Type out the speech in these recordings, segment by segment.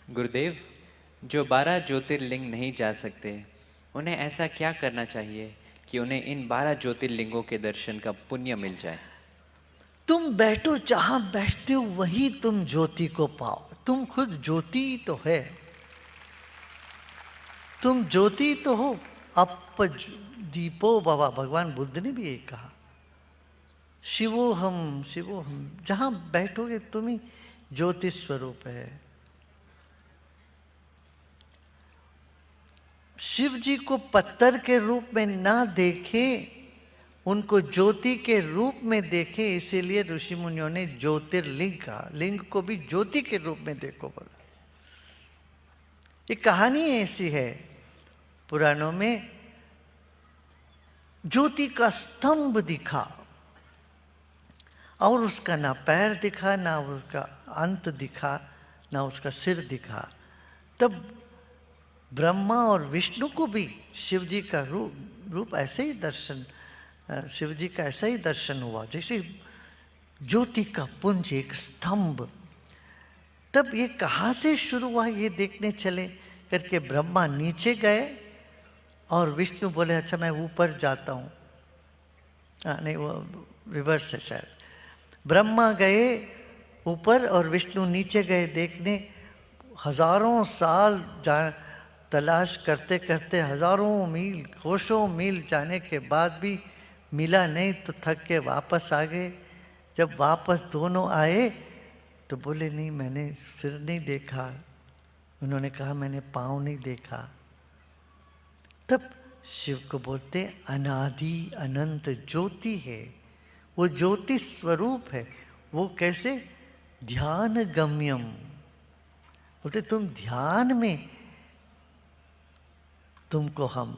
गुरुदेव, जो 12 ज्योतिर्लिंग नहीं जा सकते, उन्हें ऐसा क्या करना चाहिए कि उन्हें इन 12 ज्योतिर्लिंगों के दर्शन का पुण्य मिल जाए? तुम बैठो जहां बैठते हो वहीं तुम ज्योति को पाओ। तुम खुद ज्योति तो है, तुम ज्योति तो हो। अप दीपो भवा, भगवान बुद्ध ने भी ये कहा। शिवोहम शिवोहम, जहां बैठोगे तुम ही ज्योति स्वरूप है। शिव जी को पत्थर के रूप में ना देखे, उनको ज्योति के रूप में देखे, इसीलिए ऋषि मुनियों ने ज्योतिर्लिंग कहा। लिंग को भी ज्योति के रूप में देखो बोला। ये कहानी ऐसी है पुराणों में, ज्योति का स्तंभ दिखा और उसका ना पैर दिखा, ना उसका अंत दिखा, ना उसका सिर दिखा। तब ब्रह्मा और विष्णु को भी शिव जी का रूप ऐसे ही दर्शन, शिव जी का ऐसा ही दर्शन हुआ जैसे ज्योति का पुंज, एक स्तंभ। तब ये कहाँ से शुरू हुआ ये देखने चले करके ब्रह्मा नीचे गए और विष्णु बोले अच्छा मैं ऊपर जाता हूँ। नहीं, वो रिवर्स है शायद। ब्रह्मा गए ऊपर और विष्णु नीचे गए देखने। हजारों साल तलाश करते करते, हजारों मील, कोसों मील जाने के बाद भी मिला नहीं तो थक के वापस आ गए। जब वापस दोनों आए तो बोले नहीं, मैंने सिर नहीं देखा। उन्होंने कहा मैंने पाँव नहीं देखा। तब शिव को बोलते अनादि अनंत ज्योति है, वो ज्योति स्वरूप है। वो कैसे? ध्यान गम्यम। बोलते तुम ध्यान में तुमको हम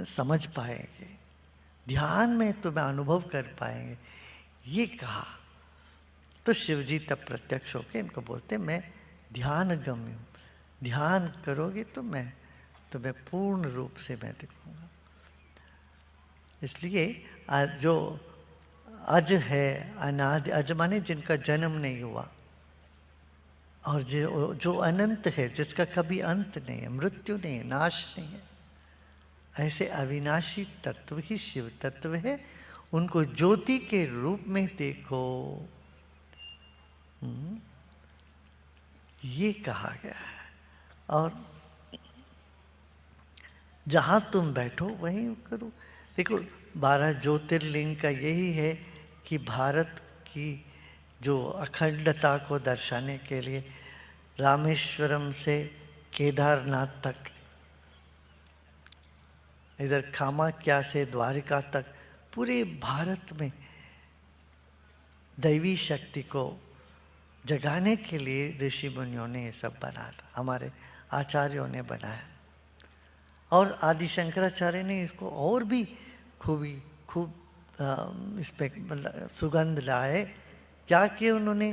समझ पाएंगे, ध्यान में तुम्हें अनुभव कर पाएंगे, ये कहा। तो शिव जी तब प्रत्यक्ष होके इनको बोलते मैं ध्यान गम्य हूँ, ध्यान करोगे तो मैं तुम्हें पूर्ण रूप से मैं दिखूंगा। इसलिए जो अज है, अनादि, अज माने जिनका जन्म नहीं हुआ, और जो अनंत है, जिसका कभी अंत नहीं है, मृत्यु नहीं है, नाश नहीं है, ऐसे अविनाशी तत्व ही शिव तत्व है। उनको ज्योति के रूप में देखो, ये कहा गया है। और जहां तुम बैठो वहीं करो। देखो 12 ज्योतिर्लिंग का यही है कि भारत की जो अखंडता को दर्शाने के लिए रामेश्वरम से केदारनाथ तक, इधर कामाख्या से द्वारिका तक, पूरे भारत में दैवी शक्ति को जगाने के लिए ऋषि मुनियों ने ये सब बनाया था, हमारे आचार्यों ने बनाया। और आदि शंकराचार्य ने इसको और भी खूब इस पे मतलब सुगंध लाए। क्या किए उन्होंने?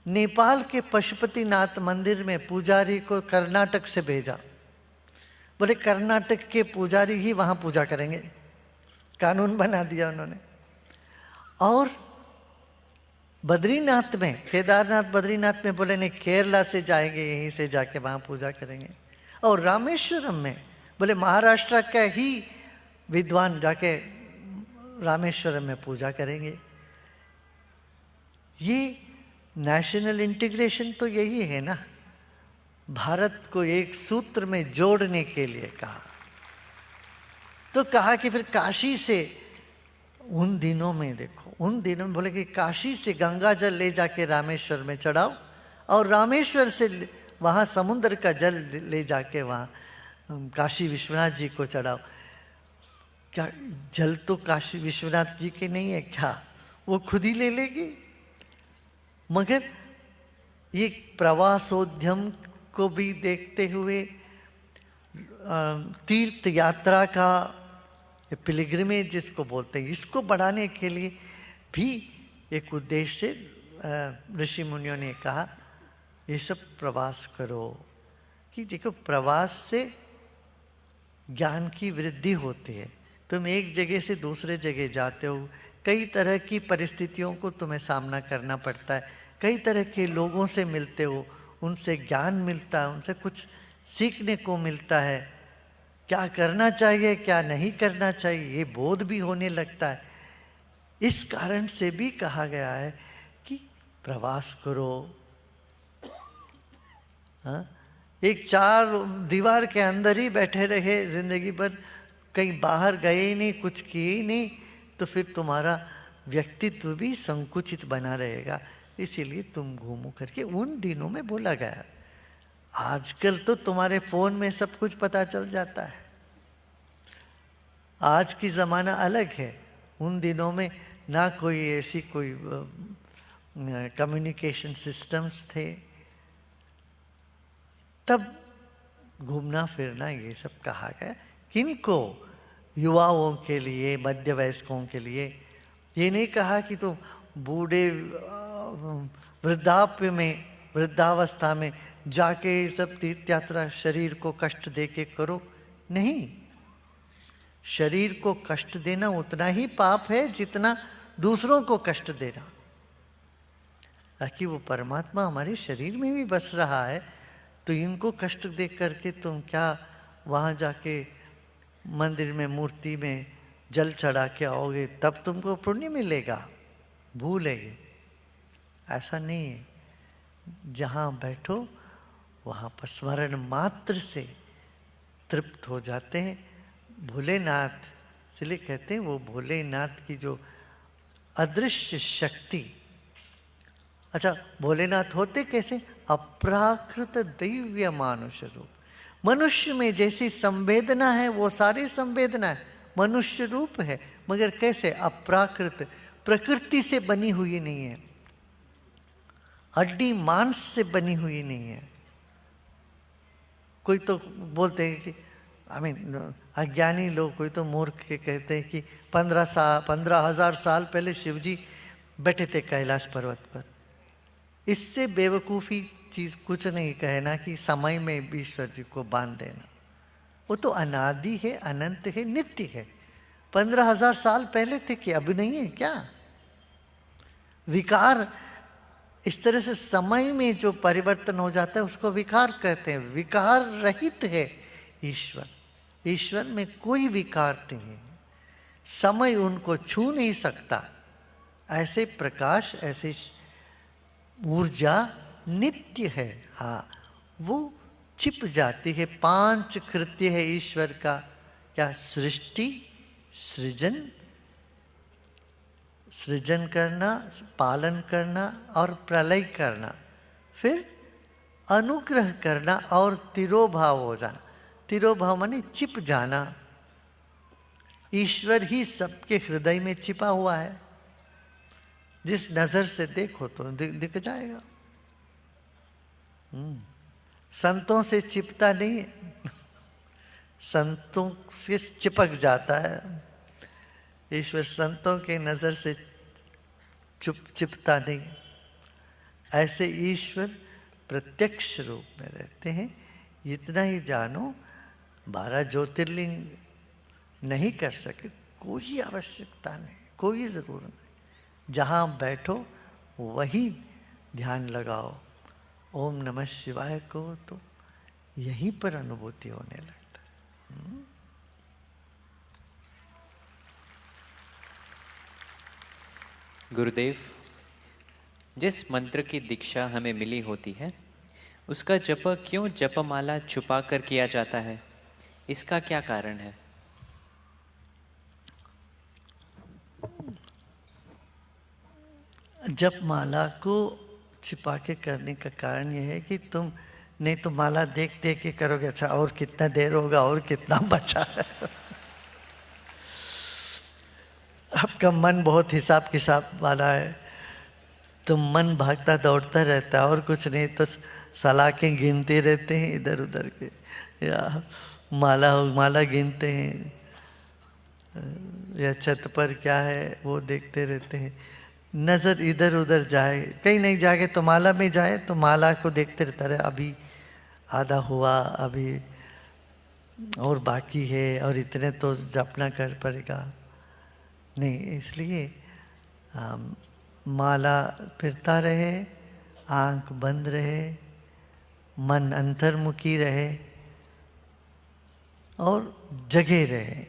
नेपाल के पशुपतिनाथ मंदिर में पुजारी को कर्नाटक से भेजा। बोले कर्नाटक के पुजारी ही वहां पूजा करेंगे, कानून बना दिया उन्होंने। और बद्रीनाथ में, केदारनाथ बद्रीनाथ में बोले नहीं, केरला से जाएंगे, यहीं से जाके वहां पूजा करेंगे। और रामेश्वरम में बोले महाराष्ट्र का ही विद्वान जाके रामेश्वरम में पूजा करेंगे। ये नेशनल इंटीग्रेशन तो यही है ना, भारत को एक सूत्र में जोड़ने के लिए कहा। तो कहा कि फिर काशी से, उन दिनों में देखो, उन दिनों में बोले कि काशी से गंगा जल ले जाके रामेश्वर में चढ़ाओ और रामेश्वर से वहाँ समुद्र का जल ले जाके वहाँ काशी विश्वनाथ जी को चढ़ाओ। क्या जल तो काशी विश्वनाथ जी के नहीं है क्या? वो खुद ही ले लेगी। मगर ये प्रवासोद्यम को भी देखते हुए, तीर्थ यात्रा का पिलग्रिमेज जिसको बोलते हैं, इसको बढ़ाने के लिए भी एक उद्देश्य से ऋषि मुनियों ने कहा ये सब प्रवास करो। कि देखो प्रवास से ज्ञान की वृद्धि होती है। तुम एक जगह से दूसरे जगह जाते हो, कई तरह की परिस्थितियों को तुम्हें सामना करना पड़ता है, कई तरह के लोगों से मिलते हो, उनसे ज्ञान मिलता है, उनसे कुछ सीखने को मिलता है, क्या करना चाहिए क्या नहीं करना चाहिए ये बोध भी होने लगता है। इस कारण से भी कहा गया है कि प्रवास करो। हाँ? एक चार दीवार के अंदर ही बैठे रहे जिंदगी भर, कहीं बाहर गए ही नहीं, कुछ किए ही नहीं, तो फिर तुम्हारा व्यक्तित्व भी संकुचित बना रहेगा। इसीलिए तुम घूमो करके उन दिनों में बोला गया। आजकल तो तुम्हारे फोन में सब कुछ पता चल जाता है। आज की ज़माना अलग है। उन दिनों में ना कोई ऐसी कोई कम्युनिकेशन सिस्टम्स थे, तब घूमना फिरना ये सब कहा गया। किनको? युवाओं के लिए, मध्य वयस्कों के लिए। ये नहीं कहा कि तुम बूढ़े वृद्धाप्य में, वृद्धावस्था में जाके सब तीर्थ यात्रा शरीर को कष्ट दे के करो। नहीं, शरीर को कष्ट देना उतना ही पाप है जितना दूसरों को कष्ट देना। ताकि वो परमात्मा हमारे शरीर में भी बस रहा है, तो इनको कष्ट दे करके तुम क्या वहाँ जाके मंदिर में मूर्ति में जल चढ़ा के आओगे तब तुमको पुण्य मिलेगा? भूलेंगे, ऐसा नहीं है। जहाँ बैठो वहाँ पर स्मरण मात्र से तृप्त हो जाते हैं। भोलेनाथ इसलिए कहते हैं, वो भोलेनाथ की जो अदृश्य शक्ति। अच्छा, भोलेनाथ होते कैसे? अप्राकृत दिव्य मानुष रूप। मनुष्य में जैसी संवेदना है वो सारी संवेदना है, मनुष्य रूप है, मगर कैसे? अप्राकृत, प्रकृति से बनी हुई नहीं है, हड्डी मांस से बनी हुई नहीं है। कोई तो बोलते हैं कि अज्ञानी लोग, कोई तो मूर्ख के कहते हैं कि 15,000 साल पहले शिवजी बैठे थे कैलाश पर्वत पर। इससे बेवकूफ़ी चीज़ कुछ नहीं कहना कि समय में ईश्वर जी को बांध देना। वो तो अनादि है, अनंत है, नित्य है। 15,000 साल पहले थे कि अब नहीं है क्या? विकार, इस तरह से समय में जो परिवर्तन हो जाता है उसको विकार कहते हैं। विकार रहित है ईश्वर। ईश्वर में कोई विकार नहीं है, समय उनको छू नहीं सकता। ऐसे प्रकाश, ऐसे ऊर्जा नित्य है। हाँ, वो छिप जाती है। 5 कृत्य है ईश्वर का। क्या? सृष्टि, सृजन करना, पालन करना और प्रलय करना, फिर अनुग्रह करना और तिरोभाव हो जाना। तिरोभाव माने छिप जाना। ईश्वर ही सबके हृदय में छिपा हुआ है। जिस नजर से देखो तो दिख जाएगा। संतों से छिपता नहीं है, संतों से चिपक जाता है। ईश्वर संतों के नजर से छिपता नहीं। ऐसे ईश्वर प्रत्यक्ष रूप में रहते हैं। इतना ही जानो, 12 ज्योतिर्लिंग नहीं कर सके, कोई आवश्यकता नहीं, कोई जरूरत नहीं। जहाँ बैठो वही ध्यान लगाओ। ओम नमः शिवाय को तो यहीं पर अनुभूति होने लगता है। गुरुदेव, जिस मंत्र की दीक्षा हमें मिली होती है उसका जप क्यों जपमाला छुपा कर किया जाता है? इसका क्या कारण है? जपमाला को छिपा के करने का कारण यह है कि तुम नहीं तो माला देख देख के करोगे, अच्छा और कितना देर होगा, और कितना बचा है। आपका मन बहुत हिसाब किताब वाला है, तो मन भागता दौड़ता रहता है और कुछ नहीं तो सलाखें गिनते रहते हैं इधर उधर के, या माला गिनते हैं, या छत पर क्या है वो देखते रहते हैं। नज़र इधर उधर जाए, कहीं नहीं जाके तो माला में जाए तो माला को देखते रहता है, अभी आधा हुआ, अभी और बाकी है, और इतने तो जपना कर पड़ेगा। नहीं, इसलिए माला फिरता रहे, आंख बंद रहे, मन अंतर्मुखी रहे और जगे रहे,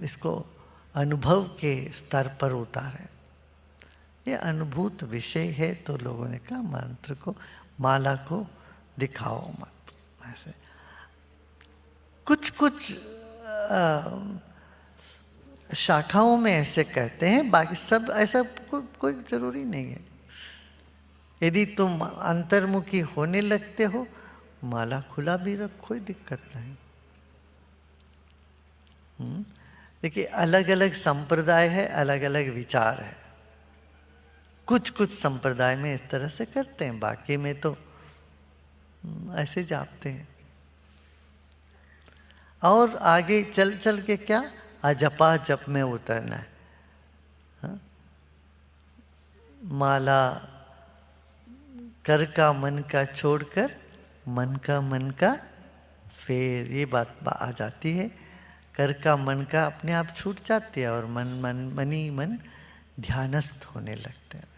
इसको अनुभव के स्तर पर उतारे। ये अनुभूत विषय है, तो लोगों ने कहा मंत्र को, माला को दिखाओ मत। ऐसे कुछ कुछ शाखाओं में ऐसे कहते हैं, बाकी सब ऐसा कोई जरूरी नहीं है। यदि तुम अंतर्मुखी होने लगते हो, माला खुला भी रख, कोई दिक्कत नहीं। देखिए, अलग अलग संप्रदाय है, अलग अलग विचार है। कुछ कुछ संप्रदाय में इस तरह से करते हैं, बाकी में तो ऐसे जापते हैं। और आगे चल चल के क्या, अजपा जप में उतरना है। हाँ? माला कर का मन का छोड़कर मन का फेर, ये बात आ जाती है। कर का मन का अपने आप छूट जाती है और मन ध्यानस्थ होने लगते हैं।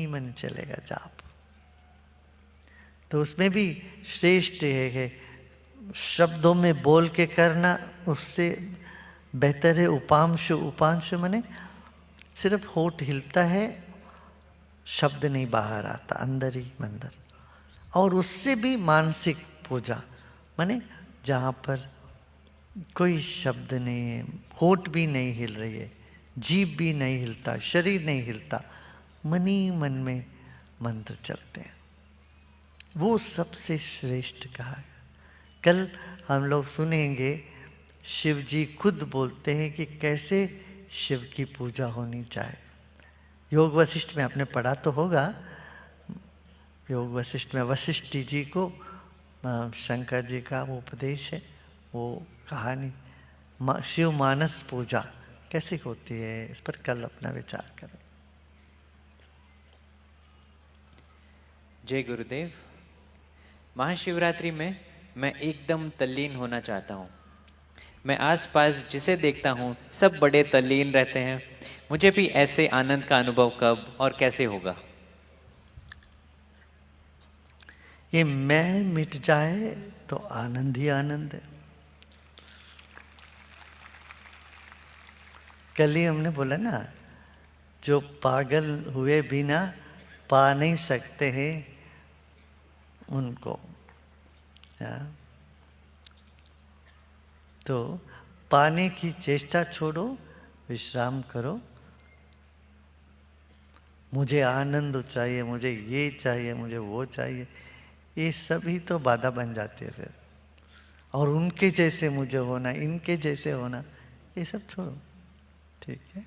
मन चलेगा जाप। तो उसमें भी श्रेष्ठ है, शब्दों में बोल के करना उससे बेहतर है उपांशु। उपांशु माने सिर्फ होठ हिलता है, शब्द नहीं बाहर आता, अंदर ही अंदर। और उससे भी मानसिक पूजा माने जहाँ पर कोई शब्द नहीं है, होठ भी नहीं हिल रही है, जीभ भी नहीं हिलता, शरीर नहीं हिलता, मन ही मन में मंत्र चलते हैं, वो सबसे श्रेष्ठ कहा गया। कल हम लोग सुनेंगे, शिव जी खुद बोलते हैं कि कैसे शिव की पूजा होनी चाहिए। योग वशिष्ठ में आपने पढ़ा तो होगा, योग वशिष्ठ में वशिष्ठ जी को शंकर जी का वो उपदेश है, वो कहानी शिव मानस पूजा कैसे होती है, इस पर कल अपना विचार करें। जय गुरुदेव। महाशिवरात्रि में मैं एकदम तल्लीन होना चाहता हूँ। मैं आसपास जिसे देखता हूँ सब बड़े तल्लीन रहते हैं। मुझे भी ऐसे आनंद का अनुभव कब और कैसे होगा? ये मैं मिट जाए तो आनंद ही आनंद है। कल ही हमने बोला ना, जो पागल हुए बिना पा नहीं सकते हैं उनको, तो पाने की चेष्टा छोड़ो, विश्राम करो। मुझे आनंद चाहिए, मुझे ये चाहिए, मुझे वो चाहिए, ये सभी तो बाधा बन जाती है फिर। और उनके जैसे मुझे होना, इनके जैसे होना, ये सब छोड़ो। ठीक है।